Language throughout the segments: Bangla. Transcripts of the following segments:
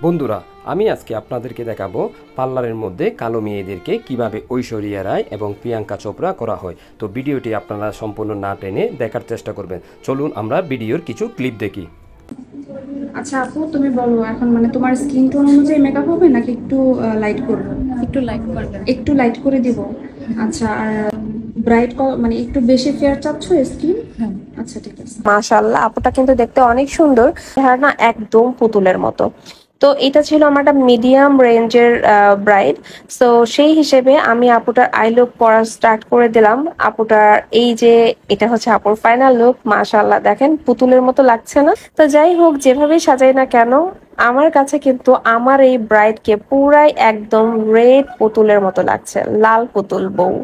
বন্ধুরা, আমি আজকে আপনাদেরকে দেখাবো পার্লারের মধ্যে কালো মেয়েদেরকে কিভাবে ঐশ্বরিয়া রায় এবং প্রিয়াঙ্কা চোপড়া করা হয়। তো ভিডিওটি আপনারা সম্পূর্ণ না টেনে দেখার চেষ্টা করবেন। চলুন আমরা ভিডিওর কিছু ক্লিপ দেখি। আচ্ছা আপু, তুমি বলো এখন মানে তোমার স্কিন টোন অনুযায়ী মেকআপ হবে নাকি একটু লাইট করবো? একটু লাইট করবেন। একটু লাইট করে দিব। আচ্ছা, আর ব্রাইট মানে একটু বেশি ফেয়ার চাচ্ছ স্কিন? হ্যাঁ, আচ্ছা ঠিক আছে। মাশাআল্লাহ, আপুটা কিন্তু দেখতে অনেক সুন্দর, চেহারা না একদম পুতুলের মতো। তো এটা ছিল আমার একটা মিডিয়াম রেঞ্জের ব্রাইড। সো সেই হিসেবে আমি আপুটার আই লুক পরা স্টার্ট করে দিলাম। আপুটার এই যে এটা হচ্ছে আপুর ফাইনাল লুক। মাশাআল্লাহ, দেখেন পুতুলের মতো লাগছে না? তো যাই হোক, যেভাবেই সাজাই না কেন, আমার কাছে কিন্তু আমার এই ব্রাইডকে পুরাই একদম রেড পুতুলের মতো লাগছে, লাল পুতুল বউ।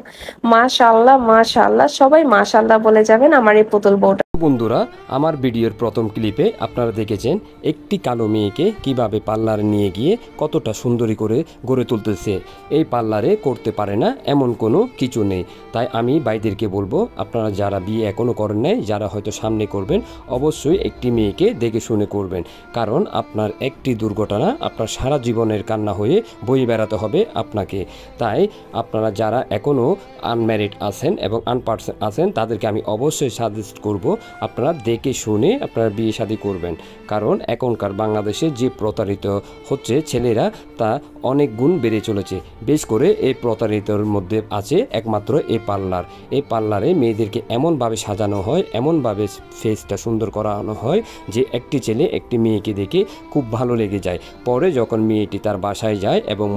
মাশাআল্লাহ মাশাআল্লাহ, সবাই মাশাআল্লাহ বলে যাবেন আমার এই পুতুল বউটা। বন্ধুরা, আমার ভিডিওর প্রথম ক্লিপে আপনারা দেখেছেন একটি কালো মেয়েকে কিভাবে পার্লারে নিয়ে গিয়ে কতটা সুন্দরী করে গড়ে তুলতেছে। এই পার্লারে করতে পারে না এমন কোনো কিছু নেই। তাই আমি ভাইদেরকে বলবো, আপনারা যারা বিয়ে এখনও করেন নাই, যারা হয়তো সামনে করবেন, অবশ্যই একটি মেয়েকে দেখে শুনে করবেন। কারণ আপনার একটি দুর্ঘটনা আপনার সারা জীবনের কান্না হয়ে বয়ে বেড়াতে হবে আপনাকে। তাই আপনারা যারা এখনও আনম্যারিড আছেন এবং আনপার্সন আছেন, তাদেরকে আমি অবশ্যই সাজেস্ট করব আপনারা দেখে শুনে আপনারা বিয়ে শাদী করবেন। কারণ এখনকার বাংলাদেশে যে প্রতারিত হচ্ছে ছেলেরা, তা অনেক গুণ বেড়ে চলেছে। বেশ করে এই প্রতারিতর মধ্যে আছে একমাত্র এই পার্লার। এই পার্লারে মেয়েদেরকে এমনভাবে সাজানো হয়, এমনভাবে ফেসটা সুন্দর করানো হয় যে একটি ছেলে একটি মেয়েকে দেখে খুব ভালো লেগে যায়। পরে যখন মেয়েটি তার বাসায় যায় এবং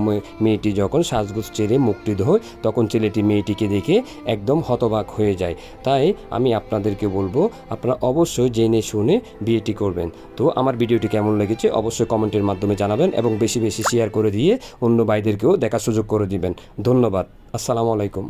মেয়েটি যখন সাজগোজ ছেড়ে মুক্তি হয়, তখন ছেলেটি মেয়েটিকে দেখে একদম হতবাক হয়ে যায়। তাই আমি আপনাদেরকে বলবো, আপনারা অবশ্যই জেনে শুনে বিয়েটি করবেন। তো আমার ভিডিওটি কেমন লেগেছে অবশ্যই কমেন্টের মাধ্যমে জানাবেন এবং বেশি বেশি শেয়ার করে দিয়ে অন্য ভাইদেরকেও দেখার সুযোগ করে দিবেন। ধন্যবাদ। আসসালামু আলাইকুম।